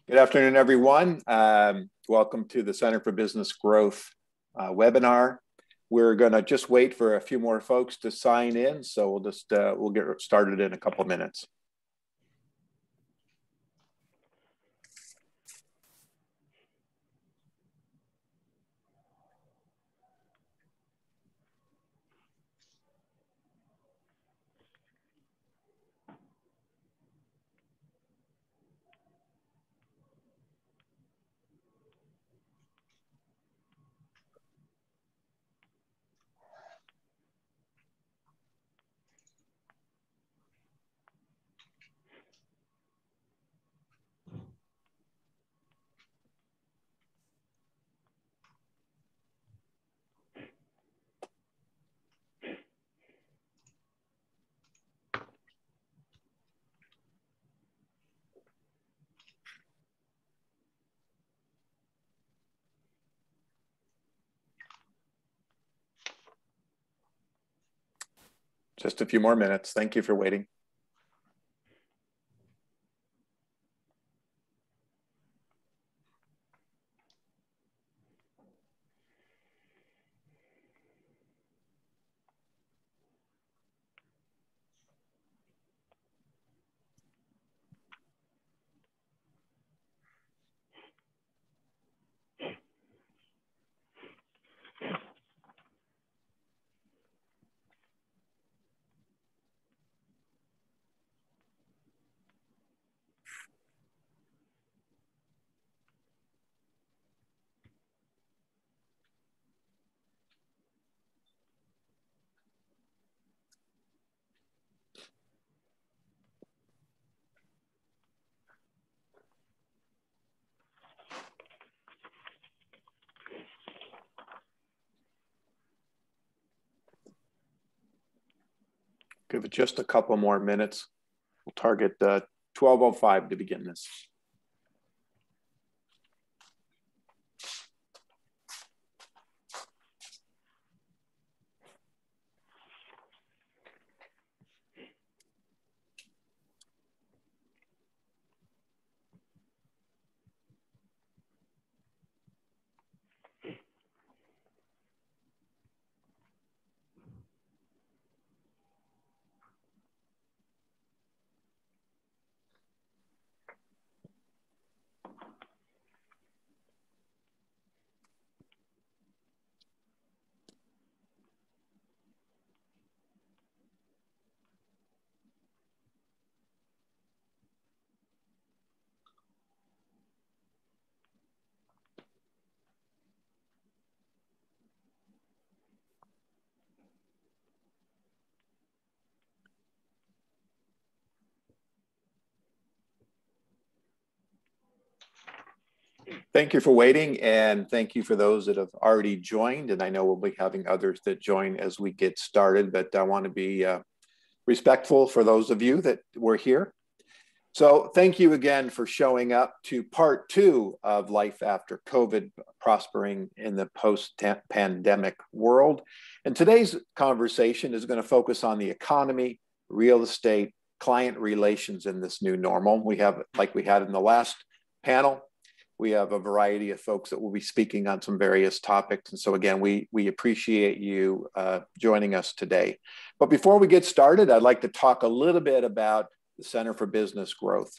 Good afternoon, everyone. Welcome to the Center for Business Growth webinar. We're going to just wait for a few more folks to sign in, so we'll get started in a couple of minutes. Just a few more minutes. Thank you for waiting. Give it just a couple more minutes. We'll target 12:05 to begin this. Thank you for waiting, and thank you for those that have already joined. And I know we'll be having others that join as we get started, but I want to be respectful for those of you that were here. So thank you again for showing up to part 2 of Life After COVID, Prospering in the Post-Pandemic World. And today's conversation is going to focus on the economy, real estate, client relations in this new normal. We have, like we had in the last panel, we have a variety of folks that will be speaking on some various topics. And so again, we appreciate you joining us today. But before we get started, I'd like to talk a little bit about the Center for Business Growth.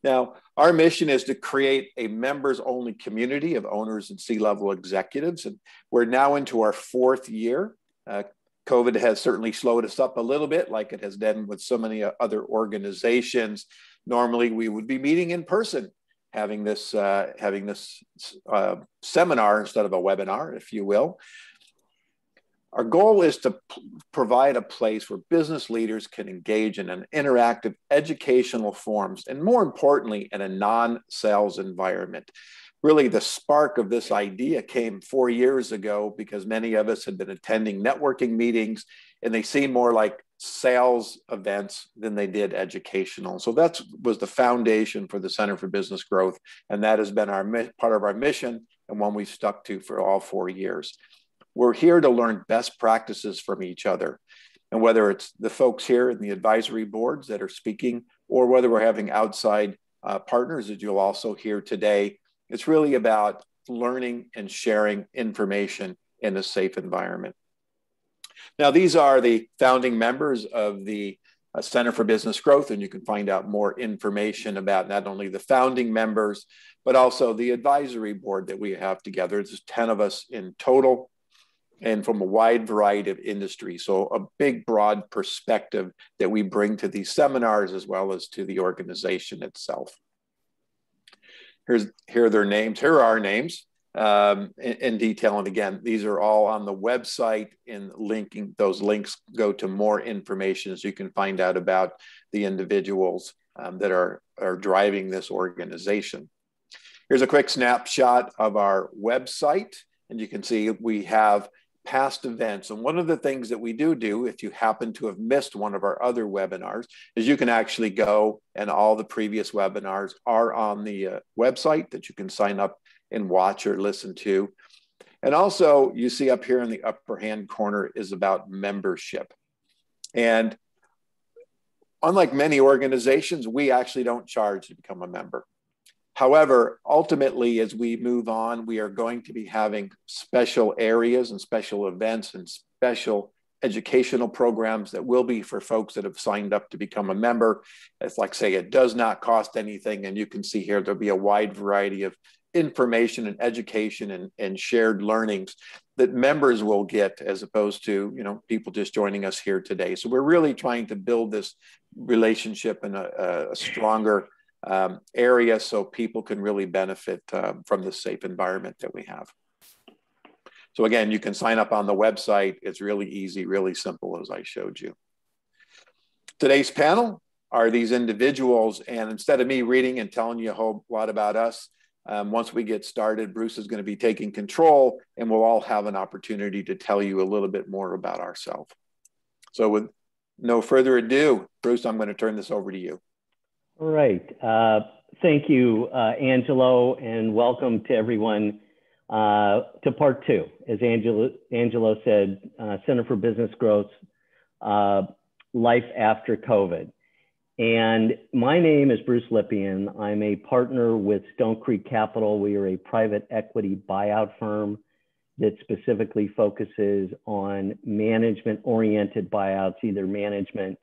Now, our mission is to create a members-only community of owners and C-level executives. And we're now into our 4th year. COVID has certainly slowed us up a little bit, like it has done with so many other organizations. Normally, we would be meeting in person, having this seminar instead of a webinar, if you will. Our goal is to provide a place where business leaders can engage in an interactive educational forums, and more importantly, in a non-sales environment. Really, the spark of this idea came 4 years ago because many of us had been attending networking meetings, and they seemed more like sales events than they did educational. So that was the foundation for the Center for Business Growth, and that has been part of our mission and one we've stuck to for all 4 years. We're here to learn best practices from each other. And whether it's the folks here in the advisory boards that are speaking, or whether we're having outside partners that you'll also hear today. It's really about learning and sharing information in a safe environment. Now, these are the founding members of the Center for Business Growth, and you can find out more information about not only the founding members, but also the advisory board that we have together. There's 10 of us in total and from a wide variety of industries. So a big, broad perspective that we bring to these seminars as well as to the organization itself. Here are their names. Here are our names in detail. And again, these are all on the website, and linking those links go to more information so you can find out about the individuals that are driving this organization. Here's a quick snapshot of our website, and you can see we have past events. And one of the things that we do, if you happen to have missed one of our other webinars, is you can actually go, and all the previous webinars are on the website that you can sign up and watch or listen to. And also you see up here in the upper hand corner is about membership. And unlike many organizations, we actually don't charge to become a member. However, ultimately, as we move on, we are going to be having special areas and special events and special educational programs that will be for folks that have signed up to become a member. It's like, say, it does not cost anything. And you can see here, there'll be a wide variety of information and education and shared learnings that members will get, as opposed to, you know, people just joining us here today. So we're really trying to build this relationship in a stronger area so people can really benefit from the safe environment that we have. So again, you can sign up on the website. It's really easy, really simple, as I showed you. Today's panel are these individuals, and instead of me reading and telling you a whole lot about us, once we get started, Bruce is going to be taking control, and we'll all have an opportunity to tell you a little bit more about ourselves. So with no further ado, Bruce, I'm going to turn this over to you. All right. Thank you, Angelo, and welcome to everyone to part two. As Angelo said, Center for Business Growth, Life After COVID. And my name is Bruce Lippian. I'm a partner with Stone Creek Capital. We are a private equity buyout firm that specifically focuses on management-oriented buyouts, either management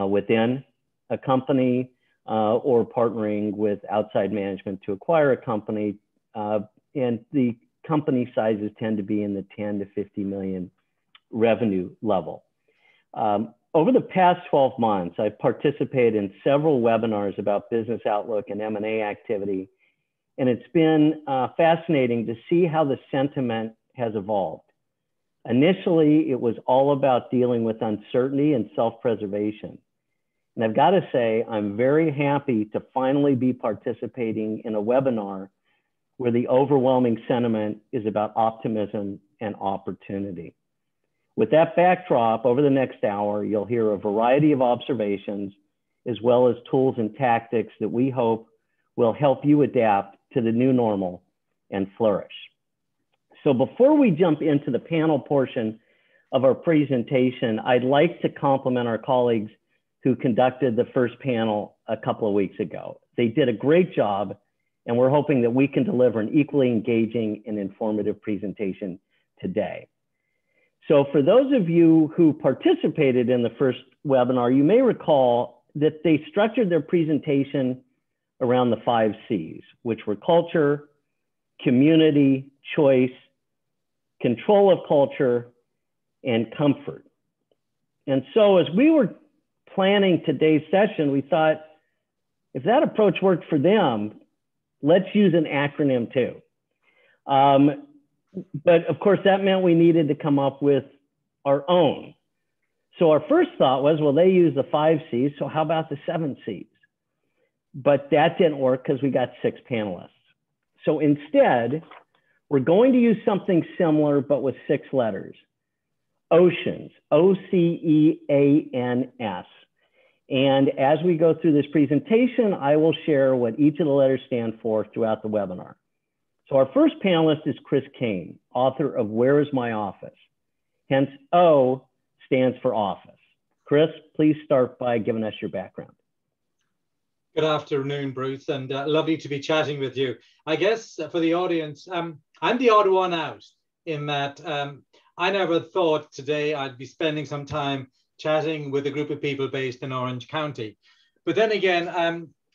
within a company or partnering with outside management to acquire a company. And the company sizes tend to be in the 10 to 50 million revenue level. Over the past 12 months, I've participated in several webinars about business outlook and M&A activity. And it's been fascinating to see how the sentiment has evolved. Initially, it was all about dealing with uncertainty and self-preservation. And I've got to say, I'm very happy to finally be participating in a webinar where the overwhelming sentiment is about optimism and opportunity. With that backdrop, over the next hour, you'll hear a variety of observations, as well as tools and tactics that we hope will help you adapt to the new normal and flourish. So before we jump into the panel portion of our presentation, I'd like to compliment our colleagues who conducted the first panel a couple of weeks ago. They did a great job, and we're hoping that we can deliver an equally engaging and informative presentation today. So for those of you who participated in the first webinar, you may recall that they structured their presentation around the 5 C's, which were culture, community, choice, control of culture, and comfort. And so as we were planning today's session, we thought, if that approach worked for them, let's use an acronym too. But of course, that meant we needed to come up with our own. So our first thought was, well, they use the 5 C's, so how about the 7 C's? But that didn't work because we got 6 panelists. So instead, we're going to use something similar, but with 6 letters. Oceans, O-C-E-A-N-S. And as we go through this presentation, I will share what each of the letters stand for throughout the webinar. So our first panelist is Chris Kane, author of Where is My Office? Hence, O stands for office. Chris, please start by giving us your background. Good afternoon, Bruce, and lovely to be chatting with you. I guess for the audience, I'm the odd one out in that I never thought today I'd be spending some time chatting with a group of people based in Orange County. But then again,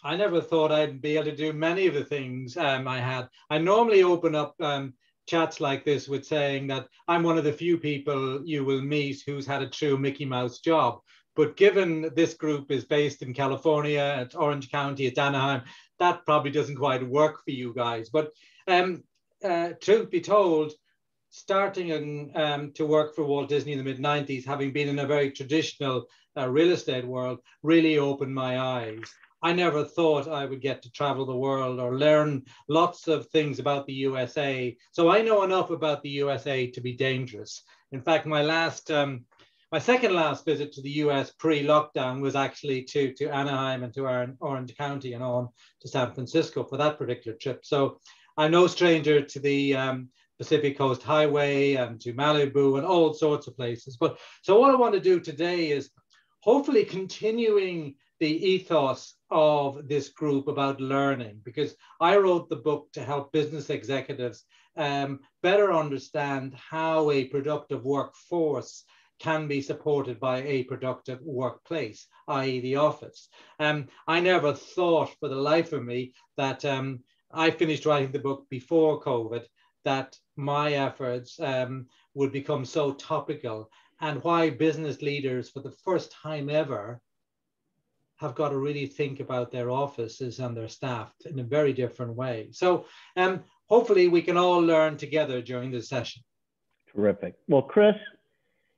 I never thought I'd be able to do many of the things I had. I normally open up chats like this with saying that I'm one of the few people you will meet who's had a true Mickey Mouse job. But given this group is based in California, at Orange County, at Anaheim, that probably doesn't quite work for you guys. But truth be told, starting to work for Walt Disney in the mid-90s, having been in a very traditional real estate world, really opened my eyes. I never thought I would get to travel the world or learn lots of things about the USA. So I know enough about the USA to be dangerous. In fact, my second last visit to the US pre-lockdown was actually to Anaheim and to Orange County and on to San Francisco for that particular trip. So I'm no stranger to the Pacific Coast Highway and to Malibu and all sorts of places. But so what I want to do today is hopefully continuing the ethos of this group about learning, because I wrote the book to help business executives better understand how a productive workforce can be supported by a productive workplace, i.e. the office. I never thought for the life of me that I finished writing the book before COVID, that my efforts would become so topical, and why business leaders for the first time ever have got to really think about their offices and their staff in a very different way. So hopefully we can all learn together during this session. Terrific. Well, Chris,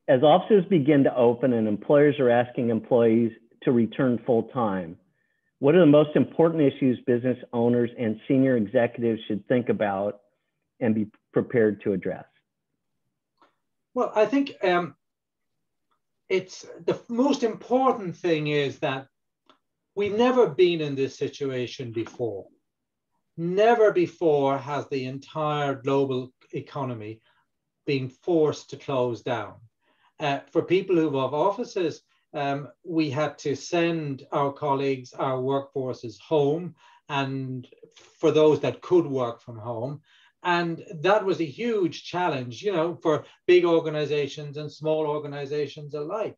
as offices begin to open and employers are asking employees to return full time, what are the most important issues business owners and senior executives should think about and be prepared to address? Well, I think it's the most important thing is that we've never been in this situation before. Never before has the entire global economy been forced to close down. For people who have offices, we had to send our colleagues, our workforces home, and for those that could work from home. And that was a huge challenge, you know, for big organizations and small organizations alike.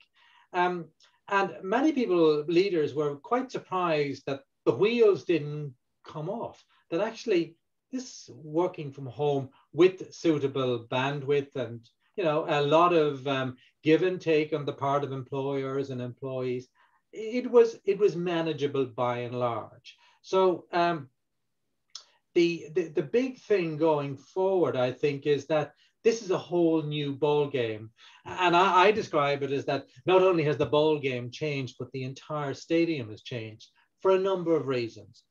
And many people, leaders, were quite surprised that the wheels didn't come off, that actually this working from home with suitable bandwidth and, you know, a lot of give and take on the part of employers and employees, it was manageable by and large. So the big thing going forward, I think, is that this is a whole new ball game. And I describe it as that not only has the ball game changed, but the entire stadium has changed for a number of reasons.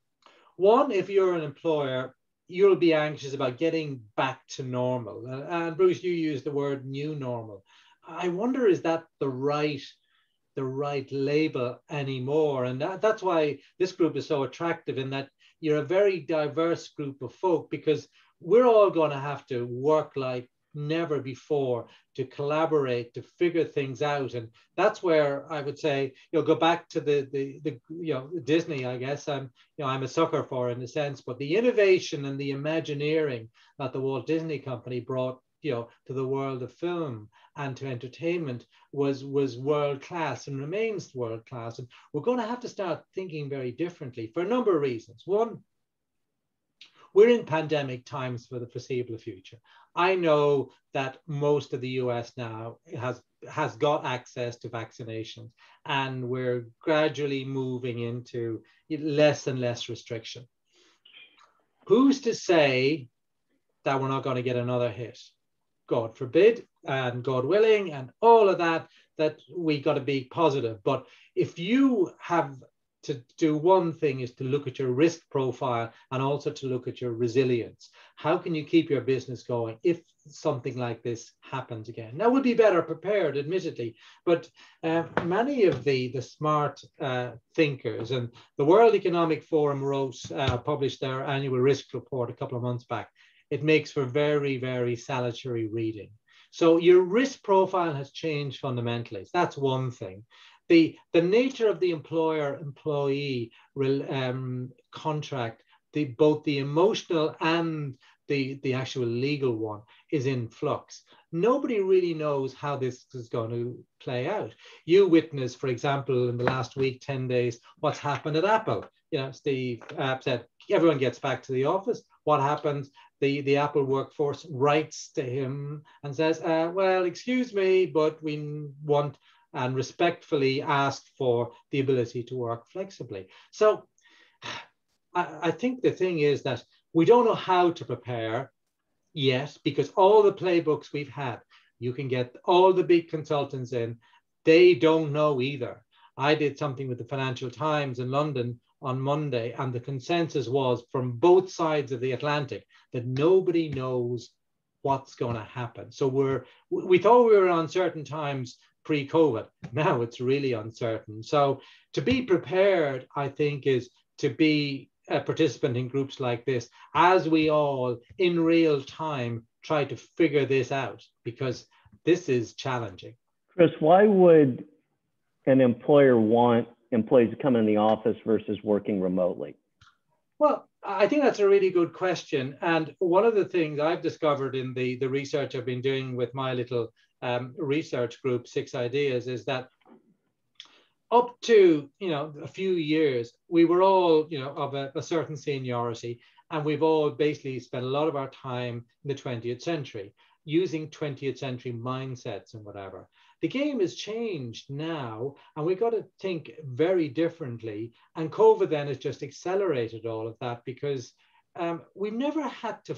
One, if you're an employer, you'll be anxious about getting back to normal. And Bruce, you used the word new normal. I wonder, is that the right label anymore? And that's why this group is so attractive, in that you're a very diverse group of folk, because we're all going to have to work like never before to collaborate, to figure things out. And that's where I would say, you know, go back to the you know, Disney, I guess I'm a sucker for, in a sense, but the innovation and the Imagineering that the Walt Disney Company brought, you know, to the world of film and to entertainment was world class and remains world class. And we're going to have to start thinking very differently for a number of reasons. One, we're in pandemic times for the foreseeable future. I know that most of the US now has got access to vaccinations, and we're gradually moving into less and less restriction. Who's to say that we're not going to get another hit? God forbid, and God willing, and all of that we got to be positive. But if you have to do one thing, is to look at your risk profile and also to look at your resilience. How can you keep your business going if something like this happens again? Now, we'll be better prepared, admittedly, but many of the smart thinkers, and the World Economic Forum published their annual risk report a couple of months back. It makes for very, very salutary reading. So your risk profile has changed fundamentally. That's one thing. the nature of the employer-employee contract, both the emotional and the actual legal one, is in flux. Nobody really knows how this is going to play out. You witnessed, for example, in the last week, 10 days, what's happened at Apple. You know, Steve said everyone gets back to the office. What happens? The Apple workforce writes to him and says, well, excuse me, but we want and respectfully ask for the ability to work flexibly. So I think the thing is that we don't know how to prepare yet, because all the playbooks we've had, you can get all the big consultants in, they don't know either. I did something with the Financial Times in London on Monday, and the consensus was from both sides of the Atlantic that nobody knows what's going to happen. So we thought we were on certain times pre-COVID. Now it's really uncertain. So to be prepared, I think, is to be a participant in groups like this, as we all in real time try to figure this out, because this is challenging. Chris, why would an employer want employees to come in the office versus working remotely? Well, I think that's a really good question. And one of the things I've discovered in the research I've been doing with my little research group, 6 Ideas, is that up to, a few years, we were all, of a certain seniority, and we've all basically spent a lot of our time in the 20th century using 20th century mindsets and whatever. The game has changed now, and we've got to think very differently. And COVID then has just accelerated all of that, because we've never had to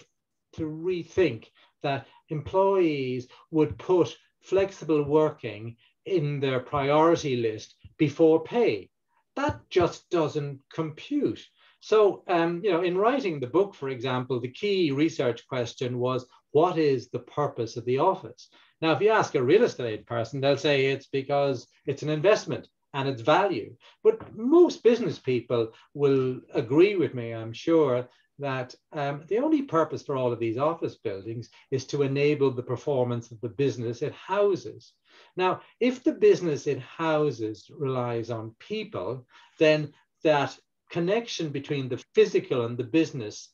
rethink that employees would put flexible working in their priority list before pay. That just doesn't compute. So, in writing the book, for example, the key research question was, what is the purpose of the office? Now, if you ask a real estate person, they'll say it's because it's an investment and it's value. But most business people will agree with me, I'm sure, that the only purpose for all of these office buildings is to enable the performance of the business it houses. Now, if the business it houses relies on people, then that connection between the physical and the business,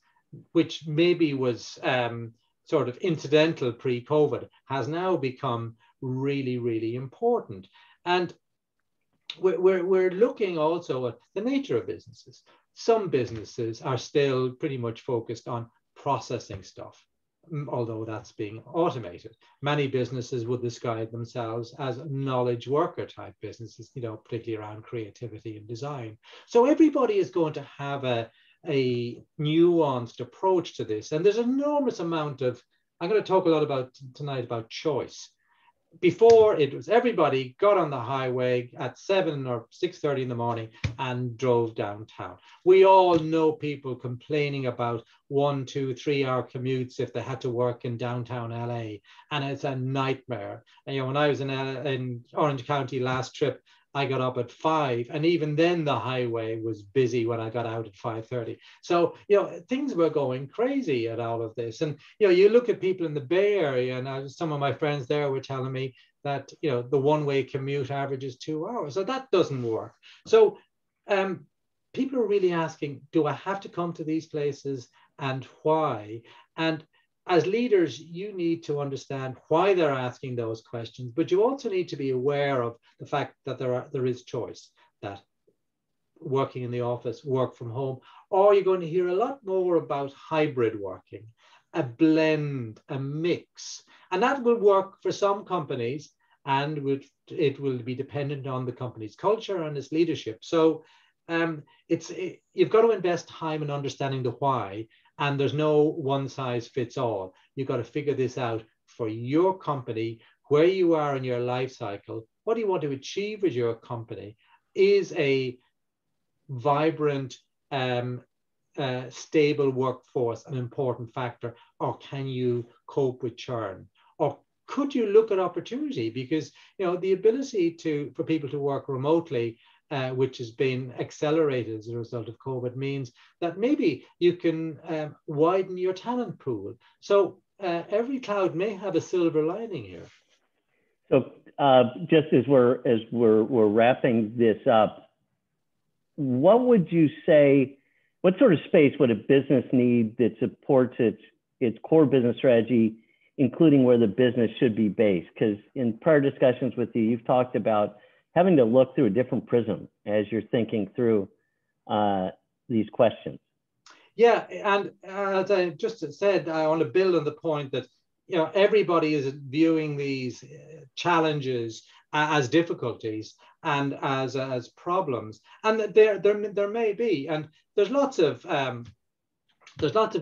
which maybe was sort of incidental pre-COVID, has now become really, really important. And we're looking also at the nature of businesses. Some businesses are still pretty much focused on processing stuff, although that's being automated. Many businesses would describe themselves as knowledge worker type businesses, particularly around creativity and design. So everybody is going to have a nuanced approach to this. And there's an enormous amount of, I'm going to talk a lot tonight about choice. Before, it was everybody got on the highway at 7 or 6:30 in the morning and drove downtown. We all know people complaining about 1, 2, 3 hour commutes if they had to work in downtown LA, and it's a nightmare. And when I was in Orange County last trip, I got up at 5, and even then the highway was busy when I got out at 5:30. So, things were going crazy at all of this. And, you look at people in the Bay Area, and some of my friends there were telling me that, the one-way commute averages 2 hours. So that doesn't work. So people are really asking, do I have to come to these places, and why? And as leaders, you need to understand why they're asking those questions, but you also need to be aware of the fact that there is choice, that working in the office, work from home, or you're going to hear a lot more about hybrid working, a blend, a mix. And that will work for some companies, and it will be dependent on the company's culture and its leadership. So you've got to invest time in understanding the why. And there's no one size fits all. You've got to figure this out for your company, where you are in your life cycle. What do you want to achieve with your company? Is a vibrant, stable workforce an important factor, or can you cope with churn? Or could you look at opportunity? Because the ability for people to work remotely, which has been accelerated as a result of COVID, means that maybe you can widen your talent pool. So every cloud may have a silver lining here. So just as we're wrapping this up, what would you say? What sort of space would a business need that supports its core business strategy, including where the business should be based? Because in prior discussions with you, you've talked about having to look through a different prism as you're thinking through these questions. Yeah, and as I just said, I want to build on the point that everybody is viewing these challenges as difficulties and as problems, and there may be, and there's lots of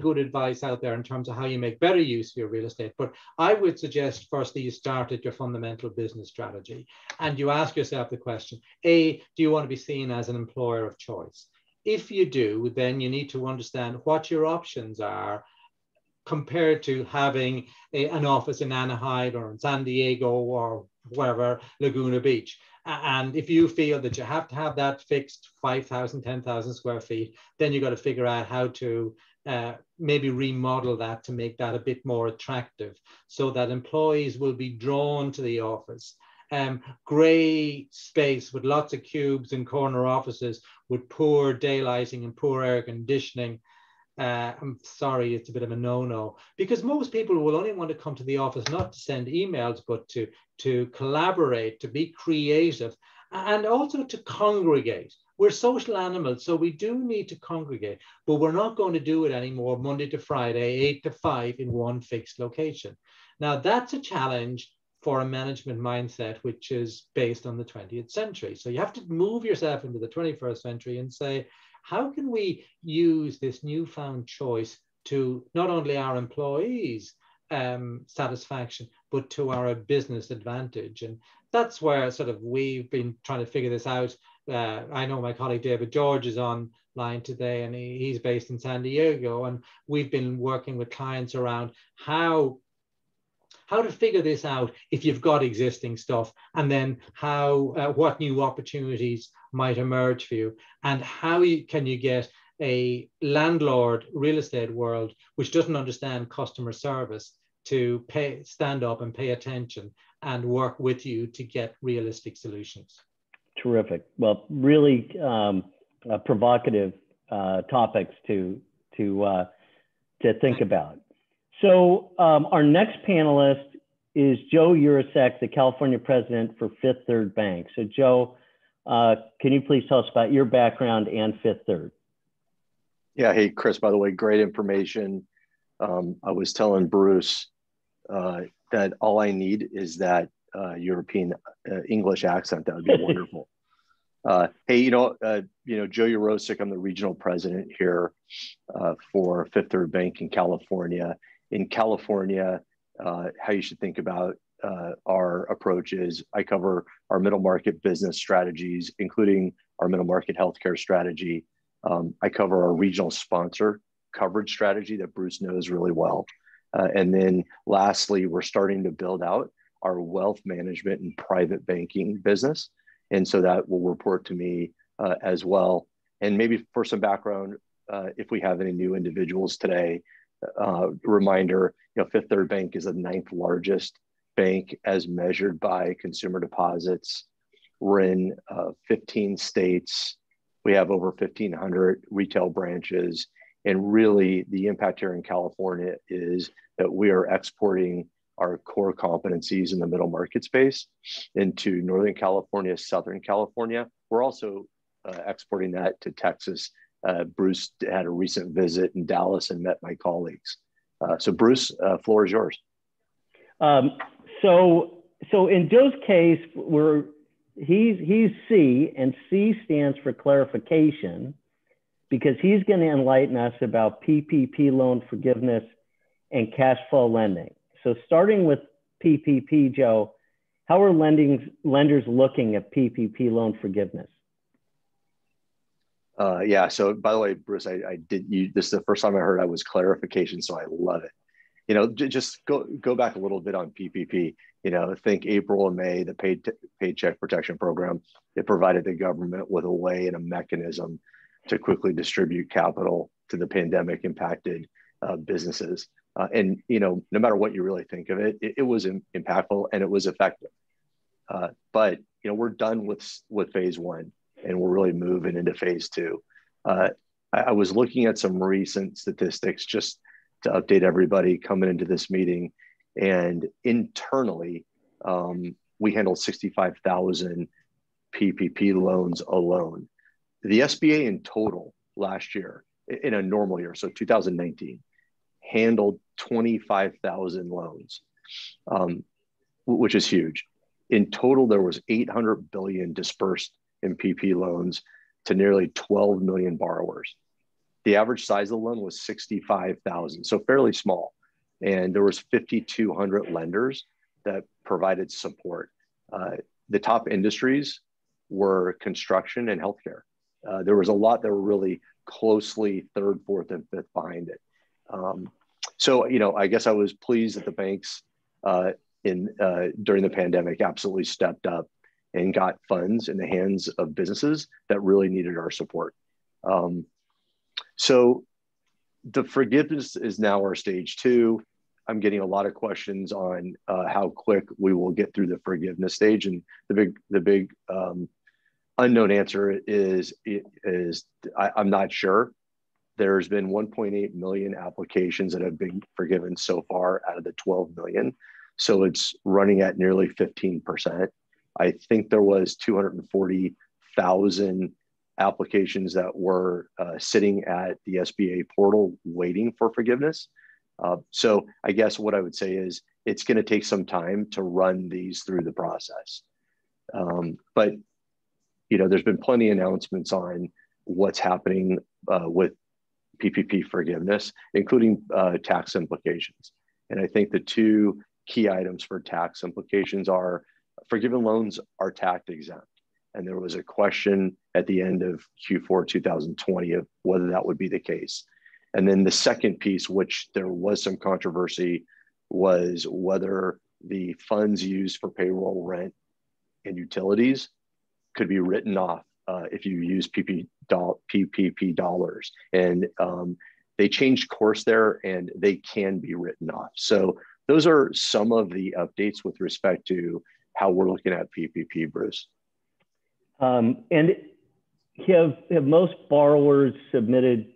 good advice out there in terms of how you make better use of your real estate. But I would suggest firstly you start at your fundamental business strategy and you ask yourself the question: A, do you want to be seen as an employer of choice? If you do, then you need to understand what your options are compared to having an office in Anaheim or in San Diego or wherever, Laguna Beach. And if you feel that you have to have that fixed 5,000, 10,000 square feet, then you've got to figure out how to maybe remodel that to make that a bit more attractive so that employees will be drawn to the office. Gray space with lots of cubes and corner offices with poor daylighting and poor air conditioning. I'm sorry, it's a bit of a no-no, because most people will only want to come to the office not to send emails, but to collaborate, to be creative, and also to congregate. We're social animals, so we do need to congregate, but we're not going to do it anymore Monday to Friday, 8 to 5 in one fixed location. Now, that's a challenge for a management mindset, which is based on the 20th century. So you have to move yourself into the 21st century and say, how can we use this newfound choice to not only our employees' satisfaction, but to our business advantage? And that's where sort of we've been trying to figure this out. I know my colleague David George is online today, and he's based in San Diego, and we've been working with clients around how to figure this out if you've got existing stuff, and then what new opportunities might emerge for you, and how can you get a landlord real estate world which doesn't understand customer service to stand up and pay attention and work with you to get realistic solutions. Terrific. Well, really provocative topics to think about. So our next panelist is Joe Yurasek, the California president for Fifth Third Bank. So Joe, can you please tell us about your background and Fifth Third? Yeah, hey, Chris, by the way, great information. I was telling Bruce that all I need is that European English accent. That would be wonderful. Hey, Joe Yurasek, I'm the regional president here for Fifth Third Bank in California. In California, how you should think about our approach is I cover our middle market business strategies, including our middle market healthcare strategy. I cover our regional sponsor coverage strategy that Bruce knows really well. And then lastly, we're starting to build out our wealth management and private banking business. And so that will report to me as well. And maybe for some background, if we have any new individuals today, reminder, Fifth Third Bank is the 9th largest bank as measured by consumer deposits. We're in 15 states. We have over 1,500 retail branches. And really the impact here in California is that we are exporting our core competencies in the middle market space into Northern California, Southern California. We're also exporting that to Texas. Bruce had a recent visit in Dallas and met my colleagues. So Bruce, floor is yours. So in Joe's case, he's C, and C stands for clarification, because he's going to enlighten us about PPP loan forgiveness and cash flow lending. So starting with PPP, Joe, how are lenders looking at PPP loan forgiveness? Yeah. So by the way, Bruce, this is the first time I heard I was clarification, so I love it. Just go back a little bit on PPP. Think April and May, the Paycheck Protection Program. It provided the government with a way and a mechanism to quickly distribute capital to the pandemic impacted businesses. And no matter what you really think of it, it was impactful and it was effective. But we're done with phase one, and we're really moving into phase two. I was looking at some recent statistics just to update everybody coming into this meeting, and internally, we handled 65,000 PPP loans alone. The SBA in total last year, in a normal year, so 2019, handled 25,000 loans, which is huge. In total, there was 800 billion dispersed in PP loans to nearly 12 million borrowers. The average size of the loan was 65,000, so fairly small. And there was 5,200 lenders that provided support. The top industries were construction and healthcare. There was a lot that were really closely third, fourth, and fifth behind it. So, I guess I was pleased that the banks during the pandemic absolutely stepped up and got funds in the hands of businesses that really needed our support. So the forgiveness is now our stage two. I'm getting a lot of questions on how quick we will get through the forgiveness stage. And the big unknown answer is I'm not sure. There's been 1.8 million applications that have been forgiven so far out of the 12 million. So it's running at nearly 15%. I think there was 240,000 applications that were sitting at the SBA portal waiting for forgiveness. So I guess what I would say is it's going to take some time to run these through the process. But there's been plenty of announcements on what's happening with PPP forgiveness, including tax implications. And I think the two key items for tax implications are forgiven loans are tax exempt. And there was a question at the end of Q4 2020 of whether that would be the case. And then the second piece, which there was some controversy, was whether the funds used for payroll, rent, and utilities could be written off if you use PPP dollars. And they changed course there, and they can be written off. So those are some of the updates with respect to how we're looking at PPP, Bruce. And have most borrowers submitted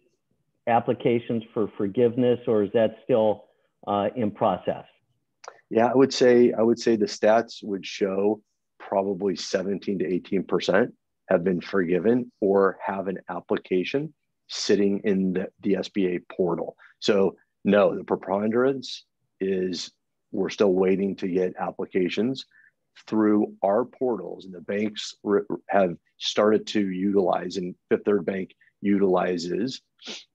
applications for forgiveness, or is that still in process? Yeah, I would say the stats would show probably 17 to 18% have been forgiven or have an application sitting in the SBA portal. So no, the preponderance is we're still waiting to get applications through our portals, and the banks have started to utilize, and Fifth Third Bank utilizes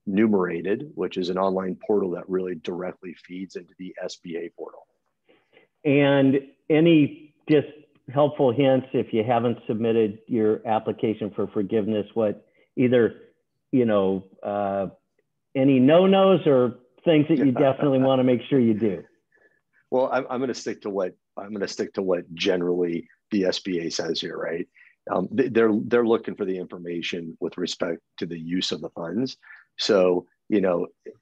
Numerated, which is an online portal that really directly feeds into the SBA portal. And any just helpful hints if you haven't submitted your application for forgiveness, what either, any no-nos or things that you definitely want to make sure you do? Well, I'm going to stick to what generally the SBA says here, right? They're looking for the information with respect to the use of the funds. So,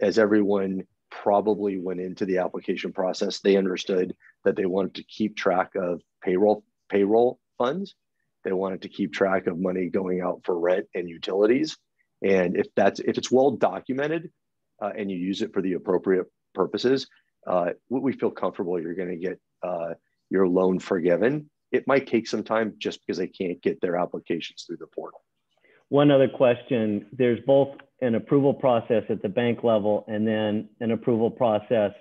as everyone probably went into the application process, they understood that they wanted to keep track of payroll funds. They wanted to keep track of money going out for rent and utilities. And if it's well documented and you use it for the appropriate purposes, we feel comfortable you're going to get your loan forgiven. It might take some time just because they can't get their applications through the portal. One other question, there's both an approval process at the bank level and then an approval process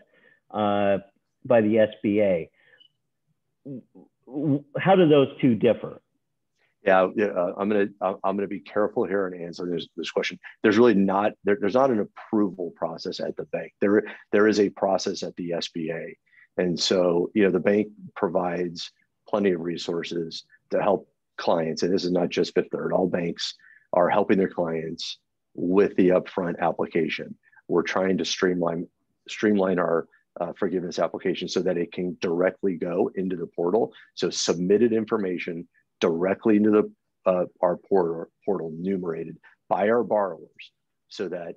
by the SBA. How do those two differ? Yeah, I'm gonna be careful here and answer this question. There's really not there's not an approval process at the bank. There is a process at the SBA, and so the bank provides plenty of resources to help clients. And this is not just Fifth Third. All banks are helping their clients with the upfront application. We're trying to streamline our forgiveness application so that it can directly go into the portal. So submitted information directly into our portal numerated by our borrowers so that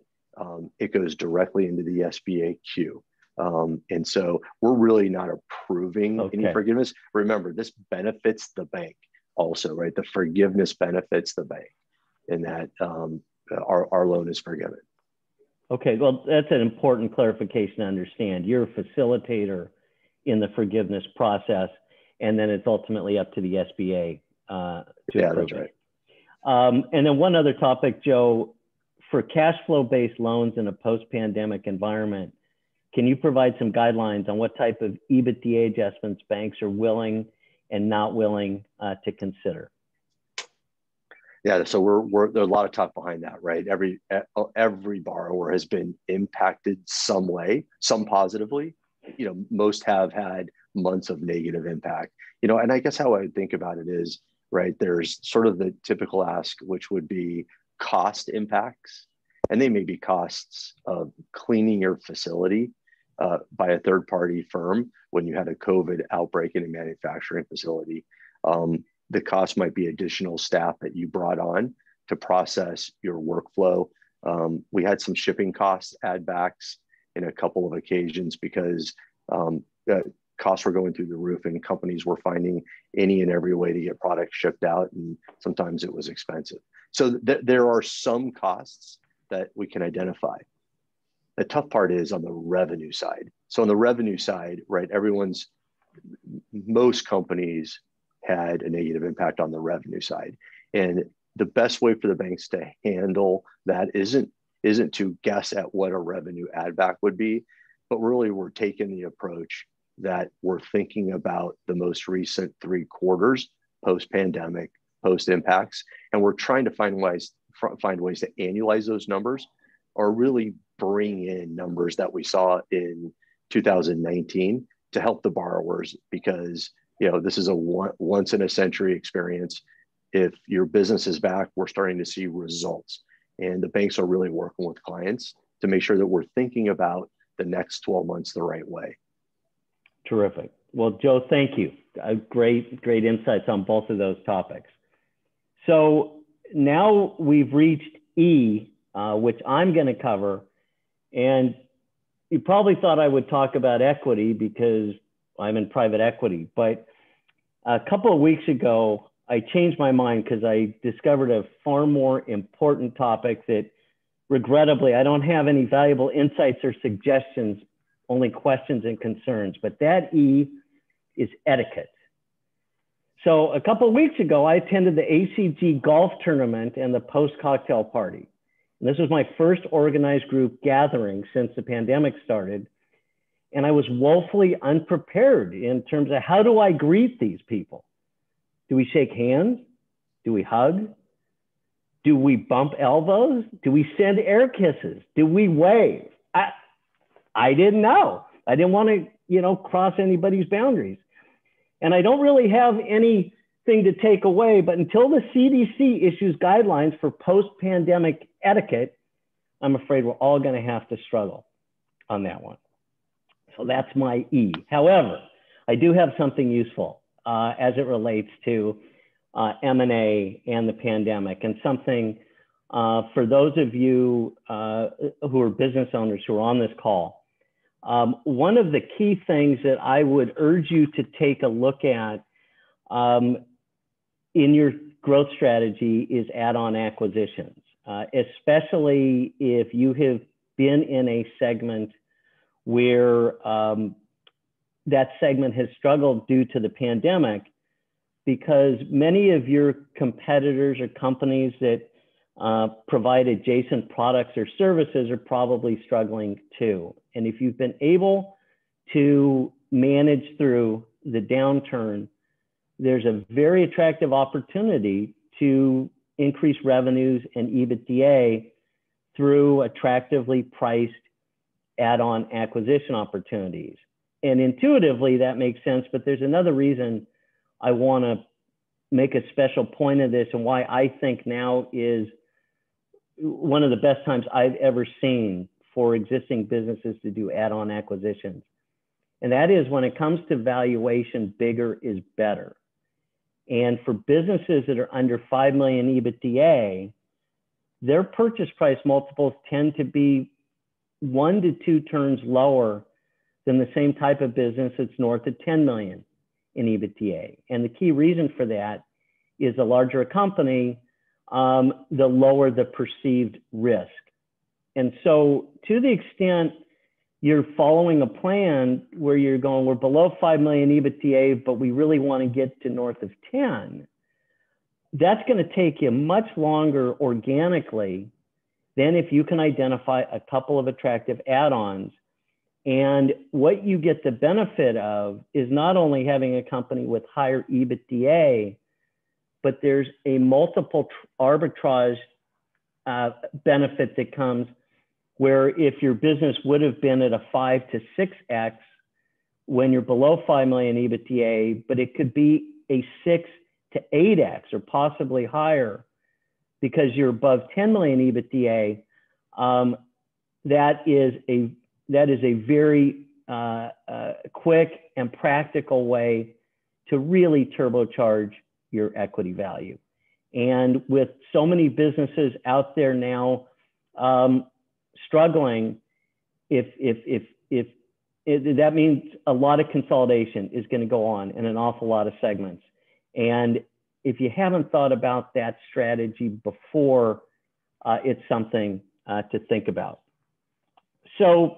it goes directly into the SBA queue. And so we're really not approving any forgiveness. Remember, this benefits the bank also, right? The forgiveness benefits the bank in that our loan is forgiven. Okay, well, that's an important clarification to understand. You're a facilitator in the forgiveness process, and then it's ultimately up to the SBA to approve that's right. it. And then one other topic, Joe, for cash flow-based loans in a post-pandemic environment, can you provide some guidelines on what type of EBITDA adjustments banks are willing and not willing to consider? Yeah, so there's a lot of talk behind that, right? Every borrower has been impacted some way, some positively. Most have had months of negative impact. And I guess how I would think about it is, right, there's sort of the typical ask, which would be cost impacts, and they may be costs of cleaning your facility by a third-party firm when you had a COVID outbreak in a manufacturing facility. The cost might be additional staff that you brought on to process your workflow. We had some shipping costs add backs in a couple of occasions because costs were going through the roof and companies were finding any and every way to get product shipped out, and sometimes it was expensive. So there are some costs that we can identify. The tough part is on the revenue side. So on the revenue side, right, most companies had a negative impact on the revenue side. And the best way for the banks to handle that isn't to guess at what a revenue add back would be, but really we're taking the approach that we're thinking about the most recent 3 quarters, post-pandemic, post-impacts, and we're trying to find ways to annualize those numbers or really bring in numbers that we saw in 2019 to help the borrowers, because this is a once in a century experience. If your business is back, we're starting to see results, and the banks are really working with clients to make sure that we're thinking about the next 12 months the right way. Terrific. Well, Joe, thank you. Great insights on both of those topics. So now we've reached E, which I'm going to cover. And you probably thought I would talk about equity because I'm in private equity. But a couple of weeks ago, I changed my mind because I discovered a far more important topic that, regrettably, I don't have any valuable insights or suggestions, only questions and concerns. But that E is etiquette. So a couple of weeks ago, I attended the ACG golf tournament and the post-cocktail party. And this was my first organized group gathering since the pandemic started. And I was woefully unprepared in terms of how do I greet these people? Do we shake hands? Do we hug? Do we bump elbows? Do we send air kisses? Do we wave? I didn't know. I didn't want to, cross anybody's boundaries. And I don't really have anything to take away, but until the CDC issues guidelines for post-pandemic etiquette, I'm afraid we're all going to have to struggle on that one. So that's my E. However, I do have something useful as it relates to M&A and the pandemic, and something for those of you who are business owners who are on this call. One of the key things that I would urge you to take a look at in your growth strategy is add-on acquisitions, especially if you have been in a segment where that segment has struggled due to the pandemic, because many of your competitors or companies that provide adjacent products or services are probably struggling too. And if you've been able to manage through the downturn, there's a very attractive opportunity to increase revenues and EBITDA through attractively priced add-on acquisition opportunities. And intuitively that makes sense, but there's another reason I want to make a special point of this and why I think now is one of the best times I've ever seen for existing businesses to do add-on acquisitions. And that is, when it comes to valuation, bigger is better. And for businesses that are under 5 million EBITDA, their purchase price multiples tend to be 1 to 2 turns lower than the same type of business that's north of 10 million in EBITDA. And the key reason for that is the larger a company, the lower the perceived risk. And so to the extent you're following a plan where you're going, we're below 5 million EBITDA, but we really want to get to north of 10, that's going to take you much longer organically than if you can identify a couple of attractive add-ons. And what you get the benefit of is not only having a company with higher EBITDA, but there's a multiple arbitrage benefit that comes where if your business would have been at a 5 to 6x when you're below 5 million EBITDA, but it could be a 6 to 8x or possibly higher because you're above 10 million EBITDA, that is a very quick and practical way to really turbocharge your equity value. And with so many businesses out there now struggling, that means a lot of consolidation is going to go on in an awful lot of segments. And if you haven't thought about that strategy before, it's something to think about. So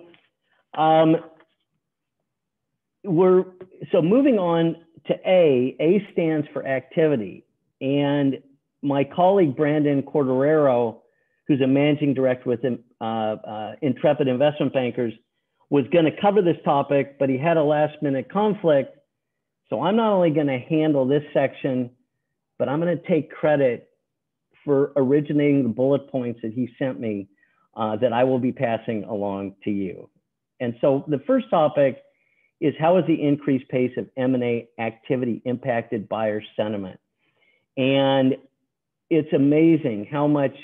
moving on to A stands for activity. And my colleague, Brandon Corderero, who's a managing director with Intrepid Investment Bankers, was going to cover this topic, but he had a last minute conflict. So I'm not only going to handle this section, but I'm going to take credit for originating the bullet points that he sent me that I will be passing along to you. And so the first topic is, how has the increased pace of M&A activity impacted buyer sentiment? And it's amazing how much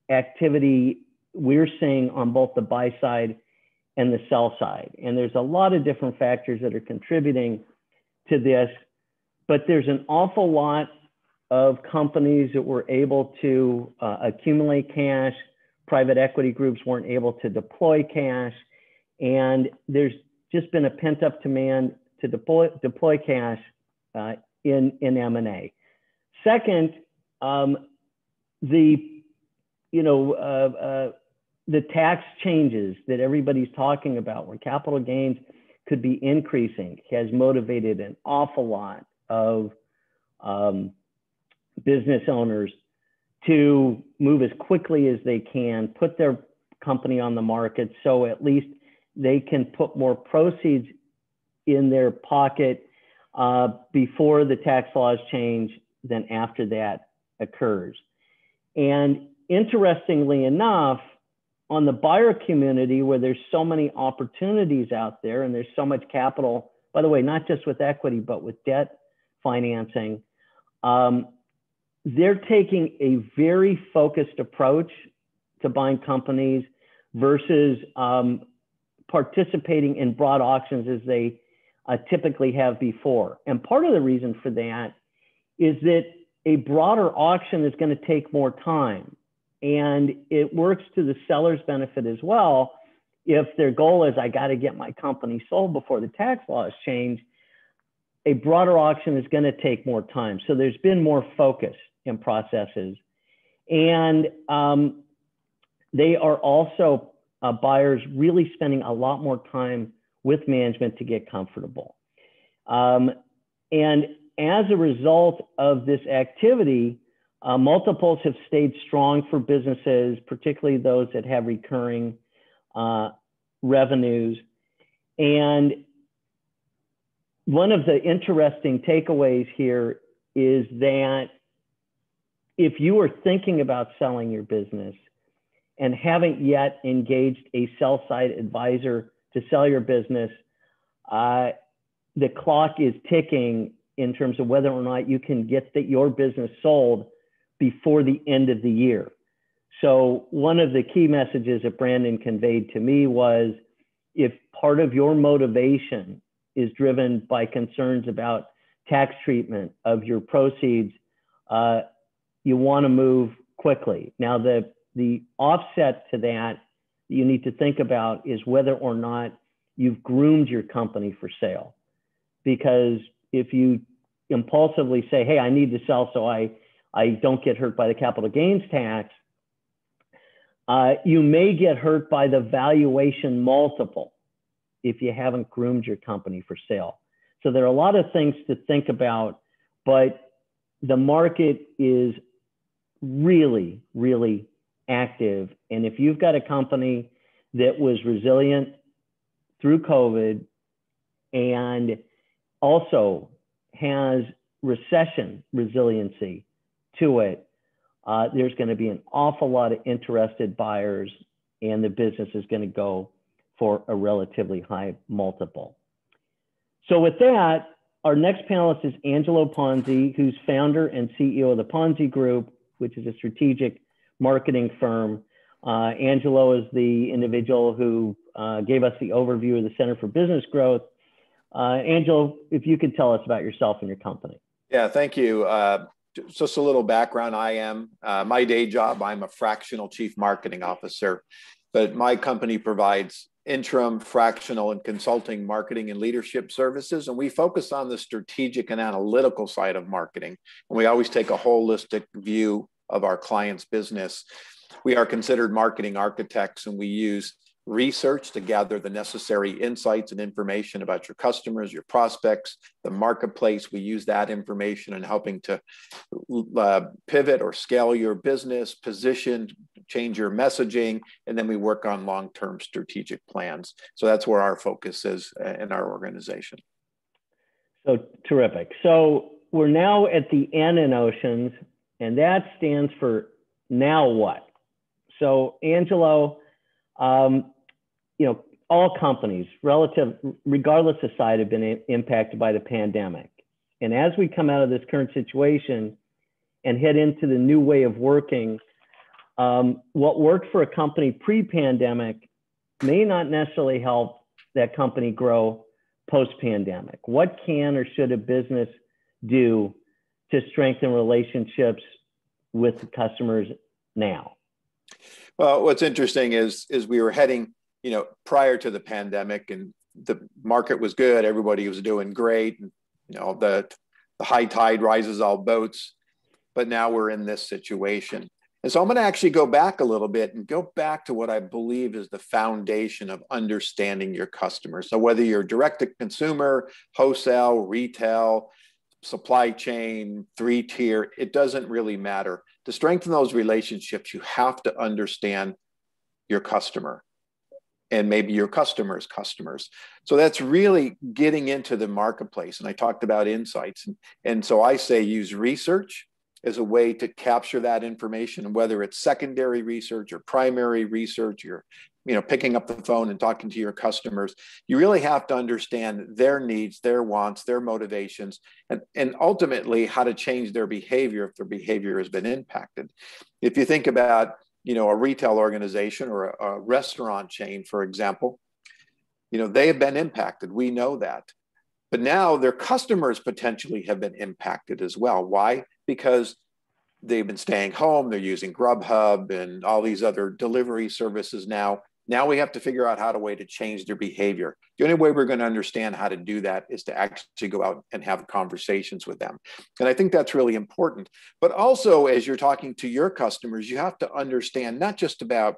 activity we're seeing on both the buy side and the sell side. And there's a lot of different factors that are contributing to this, but there's an awful lot of companies that were able to accumulate cash. Private equity groups weren't able to deploy cash. And there's just been a pent-up demand to deploy cash in M&A. Second, the tax changes that everybody's talking about, where capital gains could be increasing, has motivated an awful lot of business owners to move as quickly as they can, put their company on the market, so at least they can put more proceeds in their pocket before the tax laws change than after that occurs. And interestingly enough, on the buyer community, where there's so many opportunities out there and there's so much capital, by the way, not just with equity, but with debt financing, they're taking a very focused approach to buying companies versus participating in broad auctions as they typically have before. And part of the reason for that is that a broader auction is going to take more time. And it works to the seller's benefit as well. If their goal is, I got to get my company sold before the tax laws change, a broader auction is going to take more time. So there's been more focus in processes. And they are also buyers really spending a lot more time with management to get comfortable. And as a result of this activity, multiples have stayed strong for businesses, particularly those that have recurring revenues. And one of the interesting takeaways here is that if you are thinking about selling your business and haven't yet engaged a sell-side advisor to sell your business, the clock is ticking in terms of whether or not you can get your business sold before the end of the year. So one of the key messages that Brandon conveyed to me was, if part of your motivation is driven by concerns about tax treatment of your proceeds, you want to move quickly. Now, the offset to that you need to think about is whether or not you've groomed your company for sale. Because if you impulsively say, hey, I need to sell so I don't get hurt by the capital gains tax, you may get hurt by the valuation multiple if you haven't groomed your company for sale. So there are a lot of things to think about, but the market is really, really active. And if you've got a company that was resilient through COVID and also has recession resiliency to it, there's going to be an awful lot of interested buyers, and the business is going to go for a relatively high multiple. So with that, our next panelist is Angelo Ponzi, who's founder and CEO of the Ponzi Group, which is a strategic marketing firm. Angelo is the individual who gave us the overview of the Center for Business Growth. Angelo, if you could tell us about yourself and your company. Yeah, thank you. Just a little background. I am, my day job, I'm a fractional chief marketing officer, but my company provides interim, fractional, and consulting marketing and leadership services. And we focus on the strategic and analytical side of marketing. And we always take a holistic view of our client's business. We are considered marketing architects, and we use research to gather the necessary insights and information about your customers, your prospects, the marketplace. We use that information in helping to pivot or scale your business, position, change your messaging, and then we work on long-term strategic plans. So that's where our focus is in our organization. So terrific. So we're now at the N in Oceans, and that stands for now what? So Angelo, all companies, regardless of size, have been impacted by the pandemic. And as we come out of this current situation and head into the new way of working, what worked for a company pre-pandemic may not necessarily help that company grow post-pandemic. What can or should a business do to strengthen relationships with the customers now? Well, what's interesting is we were heading, prior to the pandemic, and the market was good. Everybody was doing great. And, the high tide rises all boats. But now we're in this situation. And so I'm going to actually go back a little bit and go back to what I believe is the foundation of understanding your customers. So whether you're direct to consumer, wholesale, retail, supply chain, 3-tier, it doesn't really matter. To strengthen those relationships, you have to understand your customer and maybe your customers' customers. So that's really getting into the marketplace. And I talked about insights. And so I say use research as a way to capture that information, whether it's secondary research or primary research, you're picking up the phone and talking to your customers. You really have to understand their needs, their wants, their motivations, and ultimately how to change their behavior if their behavior has been impacted. If you think about a retail organization or a restaurant chain, for example, they have been impacted. We know that. But now their customers potentially have been impacted as well. Why? Because they've been staying home, they're using Grubhub and all these other delivery services now. Now we have to figure out how to change their behavior. The only way we're going to understand how to do that is to actually go out and have conversations with them. And I think that's really important. But also, as you're talking to your customers, you have to understand not just about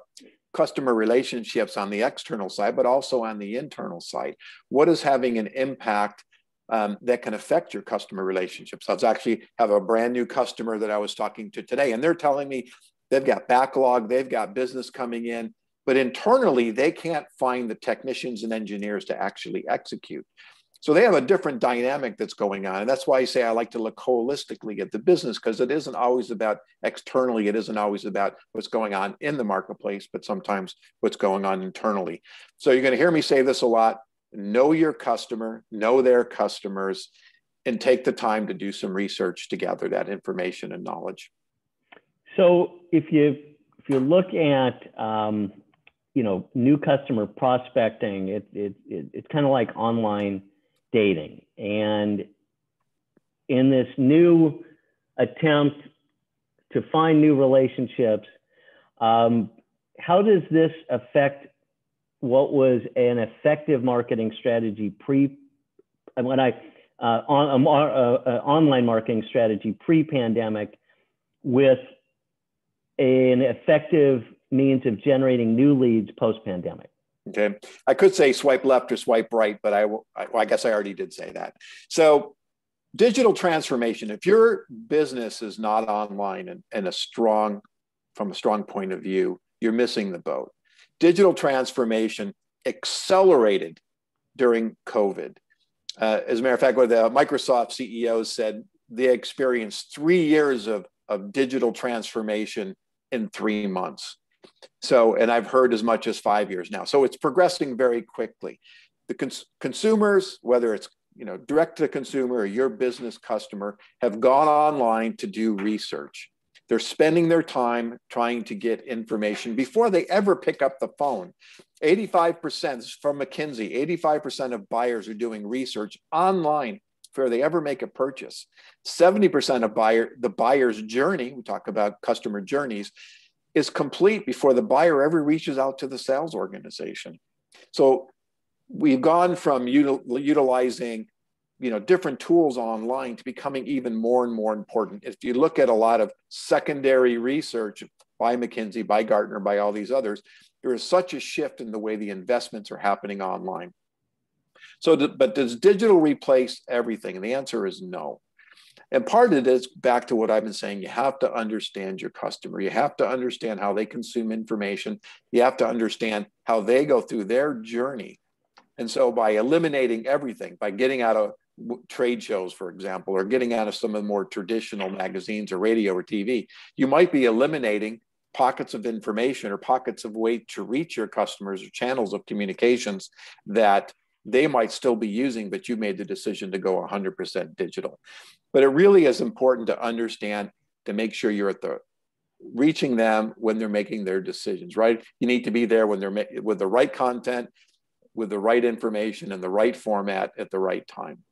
customer relationships on the external side, but also on the internal side. What is having an impact that can affect your customer relationships? I was actually have a brand new customer that I was talking to today, and they're telling me they've got backlog, they've got business coming in, but internally they can't find the technicians and engineers to actually execute. So they have a different dynamic that's going on. And that's why I say I like to look holistically at the business, because it isn't always about externally. It isn't always about what's going on in the marketplace, but sometimes what's going on internally. So you're going to hear me say this a lot. Know your customer, know their customers, and take the time to do some research to gather that information and knowledge. So if you look at new customer prospecting, it's kind of like online dating. And in this new attempt to find new relationships, how does this affect what was an effective marketing strategy online marketing strategy pre-pandemic with an effective means of generating new leads post-pandemic? Okay, I could say swipe left or swipe right, but I guess I already did say that. So digital transformation, if your business is not online and from a strong point of view, you're missing the boat. Digital transformation accelerated during COVID. As a matter of fact, what the Microsoft CEO said, they experienced 3 years of digital transformation in 3 months. So, and I've heard as much as 5 years now. So it's progressing very quickly. The consumers, whether it's direct to consumer or your business customer, have gone online to do research. They're spending their time trying to get information before they ever pick up the phone. 85% from McKinsey, 85% of buyers are doing research online before they ever make a purchase. 70% of the buyer's journey, we talk about customer journeys, is complete before the buyer ever reaches out to the sales organization. So we've gone from utilizing different tools online to becoming even more and more important. If you look at a lot of secondary research by McKinsey, by Gartner, by all these others, there is such a shift in the way the investments are happening online. So, but does digital replace everything? And the answer is no. And part of it is back to what I've been saying. You have to understand your customer. You have to understand how they consume information. You have to understand how they go through their journey. And so by eliminating everything, by getting out of trade shows, for example, or getting out of some of the more traditional magazines or radio or TV, you might be eliminating pockets of information or pockets of way to reach your customers or channels of communications that they might still be using, but you made the decision to go 100% digital. But it really is important to understand, to make sure you're reaching them when they're making their decisions, right? You need to be there when they're with the right content, with the right information and the right format at the right time.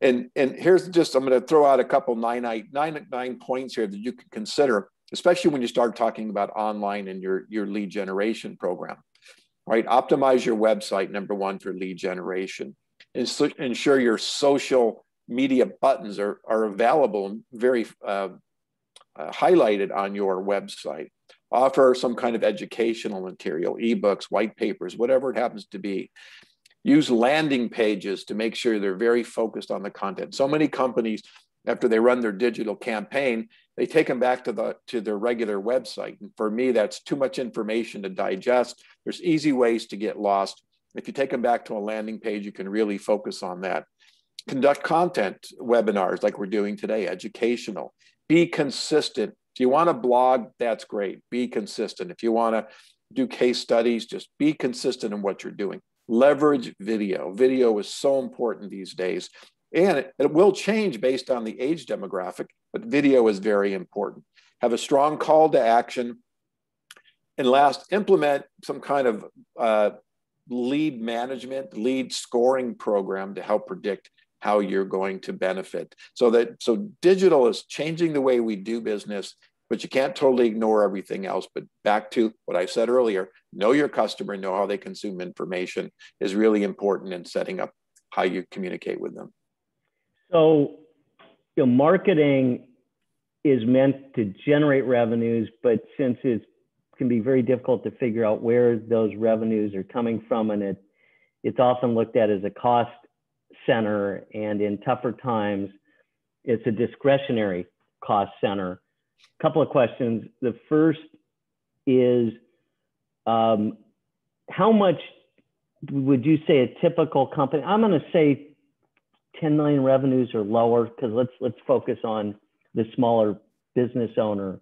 And here's just, I'm going to throw out a couple nine points here that you can consider, especially when you start talking about online and your lead generation program, right? Optimize your website, number one, for lead generation. Ensure your social media buttons are available and very highlighted on your website. Offer some kind of educational material, ebooks, white papers, whatever it happens to be. Use landing pages to make sure they're very focused on the content. So many companies, after they run their digital campaign, they take them back to their regular website. And for me, that's too much information to digest. There's easy ways to get lost. If you take them back to a landing page, you can really focus on that. Conduct content webinars like we're doing today, educational. Be consistent. If you want to blog, that's great. Be consistent. If you want to do case studies, just be consistent in what you're doing. Leverage video. Video is so important these days. And it will change based on the age demographic, but video is very important. Have a strong call to action. And last, implement some kind of lead management, lead scoring program to help predict how you're going to benefit. So digital is changing the way we do business, but you can't totally ignore everything else. But back to what I said earlier, know your customer, know how they consume information is really important in setting up how you communicate with them. So, marketing is meant to generate revenues, but since it can be very difficult to figure out where those revenues are coming from, and it's often looked at as a cost center, and in tougher times, it's a discretionary cost center. A couple of questions. The first is, how much would you say a typical company, I'm going to say 10 million revenues or lower, because let's focus on the smaller business owner,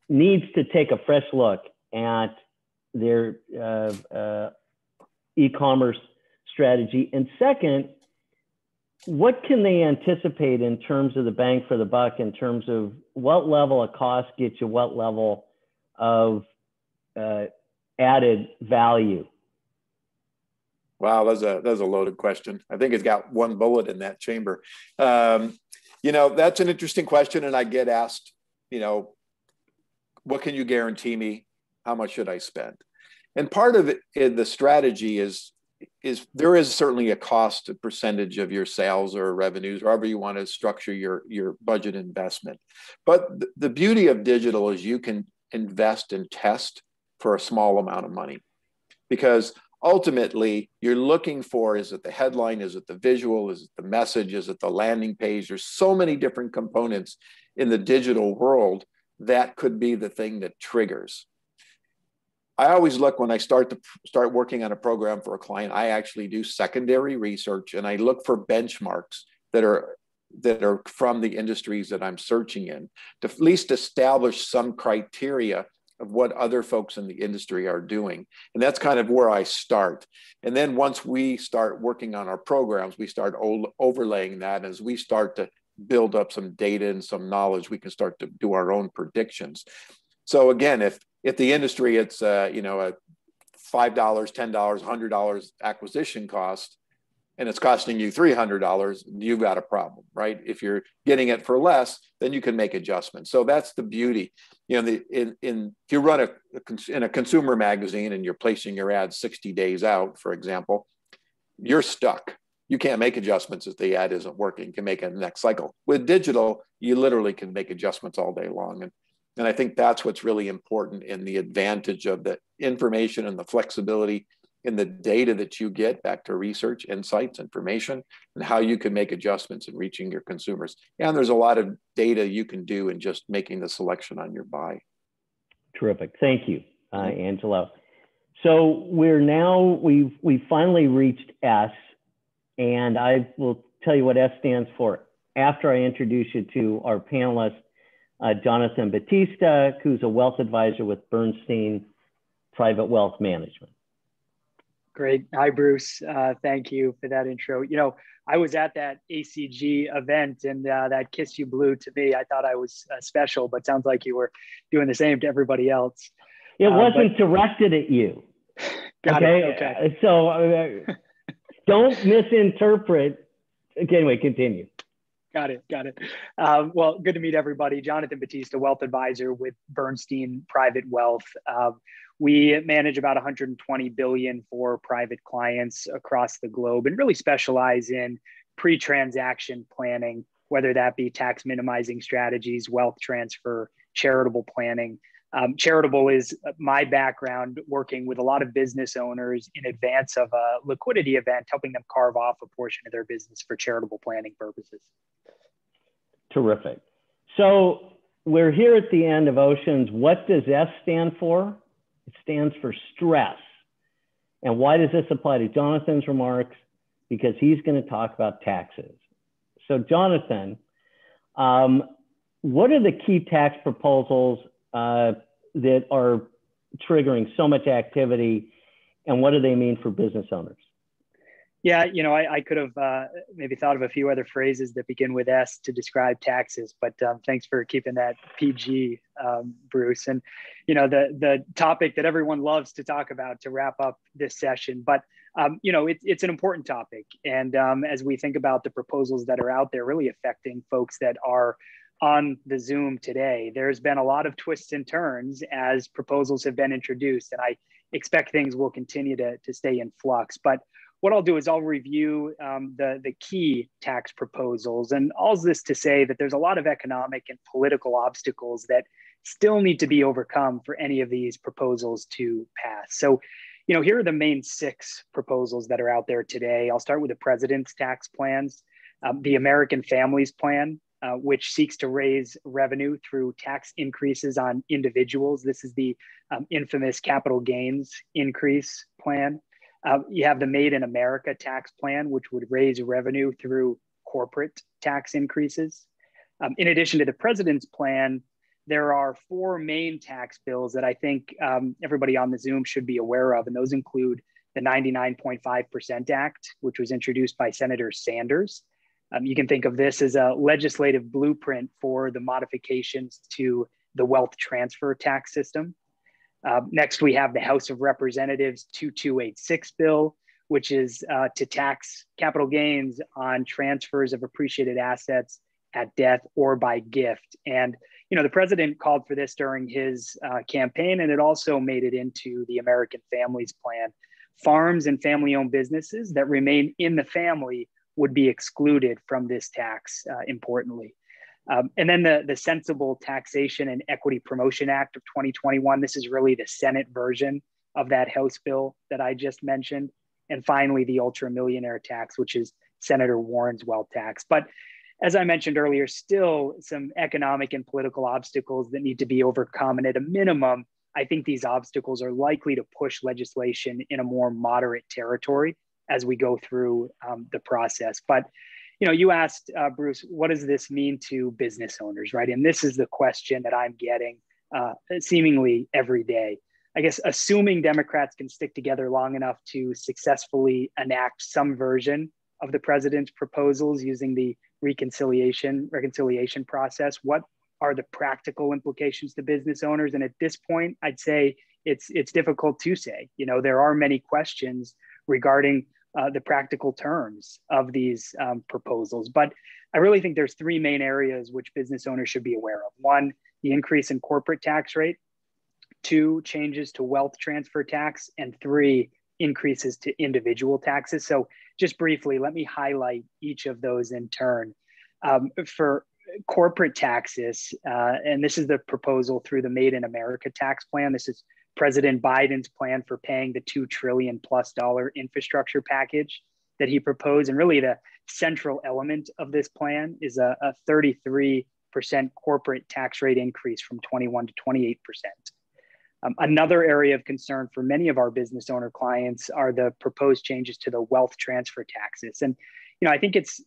needs to take a fresh look at their e-commerce strategy? And second, what can they anticipate in terms of the bang for the buck, in terms of what level of cost gets you what level of added value? Wow, that's a loaded question. I think it's got one bullet in that chamber. That's an interesting question, and I get asked, what can you guarantee me? How much should I spend? And part of it, the strategy is there is certainly a cost percentage of your sales or revenues, however you want to structure your budget investment. But the beauty of digital is you can invest and test for a small amount of money, because ultimately you're looking for, is it the headline, is it the visual, is it the message, is it the landing page? There's so many different components in the digital world that could be the thing that triggers. I always look, when I start working on a program for a client, I actually do secondary research and I look for benchmarks that are from the industries that I'm searching in, to at least establish some criteria of what other folks in the industry are doing. And that's kind of where I start. And then once we start working on our programs, we start overlaying that. As we start to build up some data and some knowledge, we can start to do our own predictions. So again, if the industry, it's a $5, $10, $100 acquisition cost, and it's costing you $300, you've got a problem, right? If you're getting it for less, then you can make adjustments. So that's the beauty. If you run in a consumer magazine and you're placing your ad 60 days out, for example, you're stuck. You can't make adjustments if the ad isn't working. You can make it in the next cycle. With digital, you literally can make adjustments all day long. And I think that's what's really important in the advantage of the information and the flexibility in the data that you get back to research, insights, information, and how you can make adjustments in reaching your consumers. And there's a lot of data you can do in just making the selection on your buy. Terrific. Thank you, Angelo. So we've finally reached S, and I will tell you what S stands for after I introduce you to our panelist, Jonathan Batista, who's a wealth advisor with Bernstein Private Wealth Management. Great. Hi, Bruce. Thank you for that intro. I was at that ACG event, and that kiss you blew to me. I thought I was special, but sounds like you were doing the same to everybody else. It wasn't directed at you. Got okay? it. Okay. So don't misinterpret. Anyway, continue. Got it. Well, good to meet everybody. Jonathan Batista, wealth advisor with Bernstein Private Wealth. We manage about 120 billion for private clients across the globe and really specialize in pre-transaction planning, whether that be tax minimizing strategies, wealth transfer, charitable planning. Charitable is my background, working with a lot of business owners in advance of a liquidity event, helping them carve off a portion of their business for charitable planning purposes. Terrific. So we're here at the end of Oceans. What does S stand for? It stands for stress. And why does this apply to Jonathan's remarks? Because he's going to talk about taxes. So Jonathan, what are the key tax proposals that are triggering so much activity, and what do they mean for business owners? Yeah, I could have maybe thought of a few other phrases that begin with S to describe taxes, but thanks for keeping that PG, Bruce. And, the topic that everyone loves to talk about to wrap up this session, but, it's an important topic. And as we think about the proposals that are out there really affecting folks that are on the Zoom today, there's been a lot of twists and turns as proposals have been introduced, and I expect things will continue to stay in flux. But what I'll do is I'll review the key tax proposals, and all this to say that there's a lot of economic and political obstacles that still need to be overcome for any of these proposals to pass. So, here are the main 6 proposals that are out there today. I'll start with the President's tax plans, the American Families Plan, which seeks to raise revenue through tax increases on individuals. This is the infamous capital gains increase plan. You have the Made in America tax plan, which would raise revenue through corporate tax increases. In addition to the President's plan, there are 4 main tax bills that I think everybody on the Zoom should be aware of, and those include the 99.5% Act, which was introduced by Senator Sanders. You can think of this as a legislative blueprint for the modifications to the wealth transfer tax system. Next, we have the House of Representatives 2286 bill, which is to tax capital gains on transfers of appreciated assets at death or by gift. And, the president called for this during his campaign, and it also made it into the American Families Plan. Farms and family-owned businesses that remain in the family would be excluded from this tax, importantly. And then the Sensible Taxation and Equity Promotion Act of 2021. This is really the Senate version of that House bill that I just mentioned. And finally, the ultra-millionaire tax, which is Senator Warren's wealth tax. But as I mentioned earlier, still some economic and political obstacles that need to be overcome. And at a minimum, I think these obstacles are likely to push legislation in a more moderate territory as we go through the process. But you asked, Bruce, what does this mean to business owners, right? And this is the question that I'm getting seemingly every day. I guess assuming Democrats can stick together long enough to successfully enact some version of the president's proposals using the reconciliation process, what are the practical implications to business owners? And at this point, I'd say it's difficult to say. There are many questions regarding the practical terms of these proposals, but I really think there's three main areas which business owners should be aware of. One, the increase in corporate tax rate. Two, changes to wealth transfer tax. And three, increases to individual taxes. So just briefly, let me highlight each of those in turn. For corporate taxes, and this is the proposal through the Made in America tax plan. This is President Biden's plan for paying the $2 trillion+ infrastructure package that he proposed. And really the central element of this plan is a 33% corporate tax rate increase from 21 to 28%. Another area of concern for many of our business owner clients are the proposed changes to the wealth transfer taxes. And, I think it's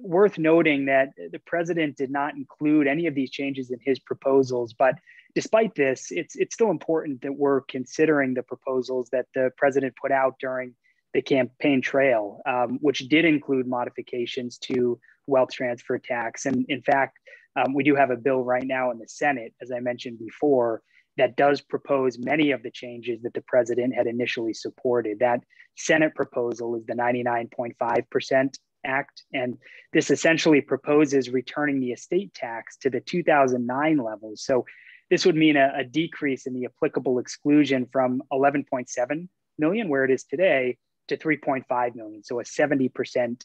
worth noting that the president did not include any of these changes in his proposals, but despite this, it's still important that we're considering the proposals that the president put out during the campaign trail, which did include modifications to wealth transfer tax. And in fact, we do have a bill right now in the Senate, as I mentioned before, that does propose many of the changes that the president had initially supported. That Senate proposal is the 99.5% Act. And this essentially proposes returning the estate tax to the 2009 levels. So this would mean a decrease in the applicable exclusion from 11.7 million, where it is today, to 3.5 million. So a 70%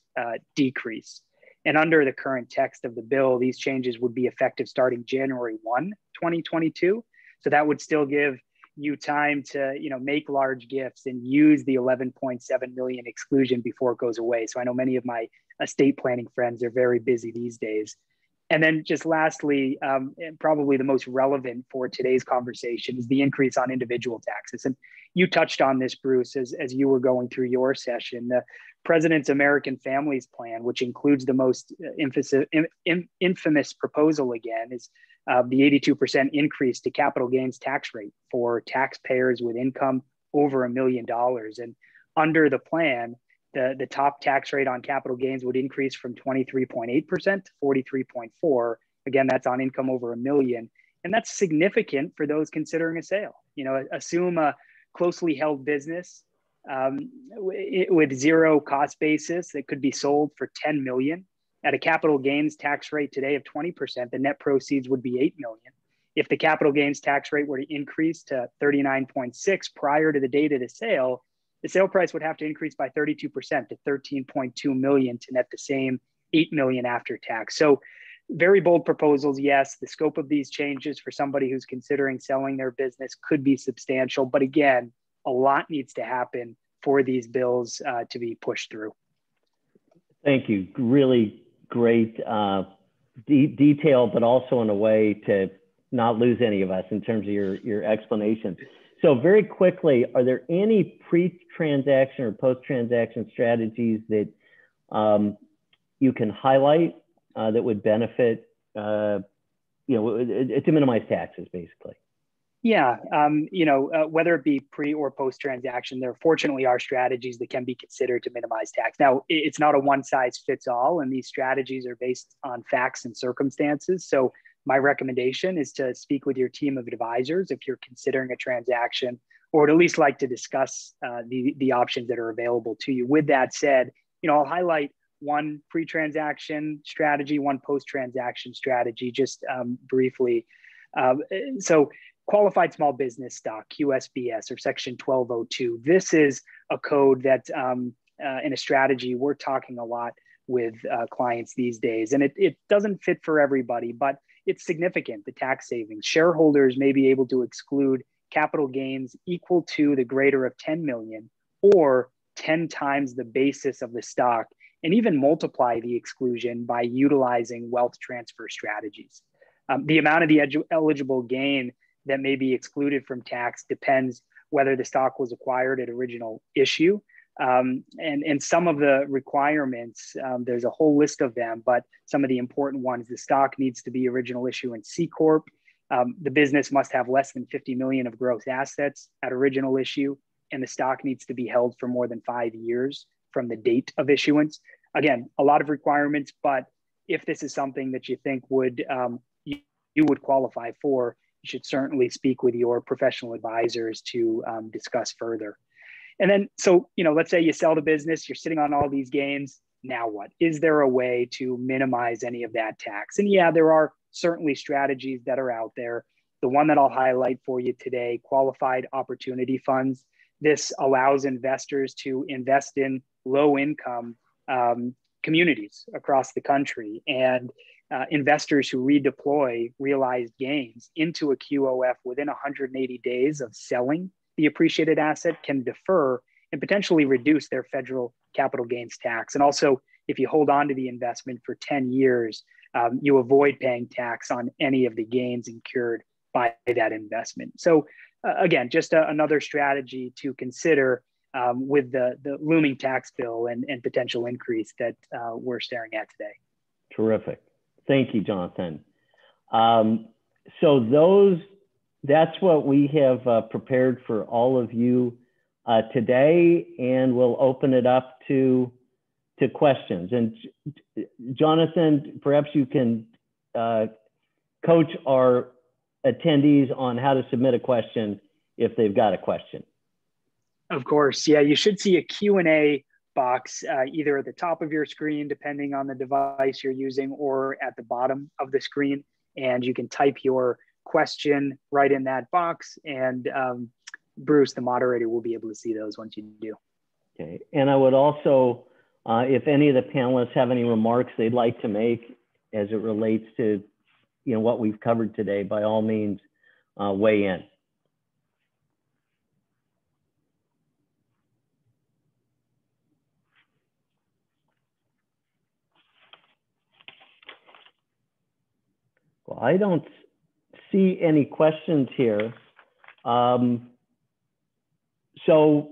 decrease. And under the current text of the bill, these changes would be effective starting January 1, 2022. So that would still give you time to, make large gifts and use the 11.7 million exclusion before it goes away. So I know many of my estate planning friends are very busy these days. And then just lastly, and probably the most relevant for today's conversation is the increase on individual taxes. And you touched on this, Bruce, as you were going through your session. The President's American Families Plan, which includes the most infamous proposal again, is the 82% increase to capital gains tax rate for taxpayers with income over $1 million. And under the plan, the top tax rate on capital gains would increase from 23.8% to 43.4%. Again, that's on income over $1 million. And that's significant for those considering a sale. Assume a closely held business with zero cost basis that could be sold for $10 million. At a capital gains tax rate today of 20%, the net proceeds would be $8 million. If the capital gains tax rate were to increase to 39.6 prior to the date of the sale price would have to increase by 32% to 13.2 million to net the same 8 million after tax. So very bold proposals. Yes, the scope of these changes for somebody who's considering selling their business could be substantial. But again, a lot needs to happen for these bills to be pushed through. Thank you. Really great detail, but also in a way to not lose any of us in terms of your explanation. So very quickly, are there any pre-transaction or post-transaction strategies that you can highlight that would benefit, to minimize taxes, basically? Yeah, whether it be pre or post-transaction, there fortunately are strategies that can be considered to minimize tax. Now, it's not a one-size-fits-all, and these strategies are based on facts and circumstances. So my recommendation is to speak with your team of advisors if you're considering a transaction, or to at least like to discuss the options that are available to you. With that said, I'll highlight one pre-transaction strategy, one post-transaction strategy, just briefly. So qualified small business stock, QSBS, or Section 1202. This is a code that in a strategy we're talking a lot with clients these days. And it doesn't fit for everybody, but it's significant, the tax savings. Shareholders may be able to exclude capital gains equal to the greater of 10 million or 10 times the basis of the stock, and even multiply the exclusion by utilizing wealth transfer strategies. The amount of the eligible gain that may be excluded from tax depends whether the stock was acquired at original issue. And some of the requirements, there's a whole list of them, but some of the important ones: the stock needs to be original issue and C Corp. The business must have less than 50 million of gross assets at original issue, and the stock needs to be held for more than 5 years from the date of issuance. Again, a lot of requirements, but if this is something that you think would you would qualify for, you should certainly speak with your professional advisors to discuss further. And then, so, let's say you sell the business, you're sitting on all these gains. Now what? Is there a way to minimize any of that tax? And yeah, there are certainly strategies that are out there. The one that I'll highlight for you today, qualified opportunity funds. This allows investors to invest in low income communities across the country, and investors who redeploy realized gains into a QOF within 180 days of selling the appreciated asset can defer and potentially reduce their federal capital gains tax. And also, if you hold on to the investment for 10 years, you avoid paying tax on any of the gains incurred by that investment. So again, just another strategy to consider with the looming tax bill and potential increase that we're staring at today. Terrific. Thank you, Jonathan. So that's what we have prepared for all of you today, and we'll open it up to questions. And Jonathan, perhaps you can coach our attendees on how to submit a question if they've got a question. Of course, yeah, you should see a Q&A box either at the top of your screen, depending on the device you're using, or at the bottom of the screen. And you can type your question right in that box, and Bruce, the moderator, will be able to see those once you do. Okay, and I would also, if any of the panelists have any remarks they'd like to make as it relates to what we've covered today, by all means, weigh in. Well, I don't see any questions here. So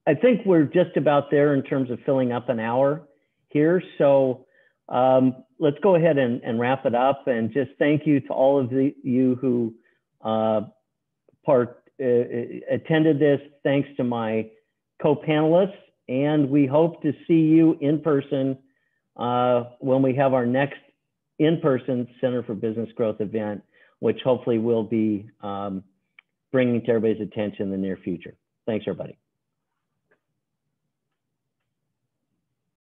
I think we're just about there in terms of filling up an hour here. So let's go ahead and wrap it up, and just thank you to all of you who attended this. Thanks to my co-panelists, and we hope to see you in person when we have our next in-person Center for Business Growth event, which hopefully we'll be bringing to everybody's attention in the near future. Thanks, everybody.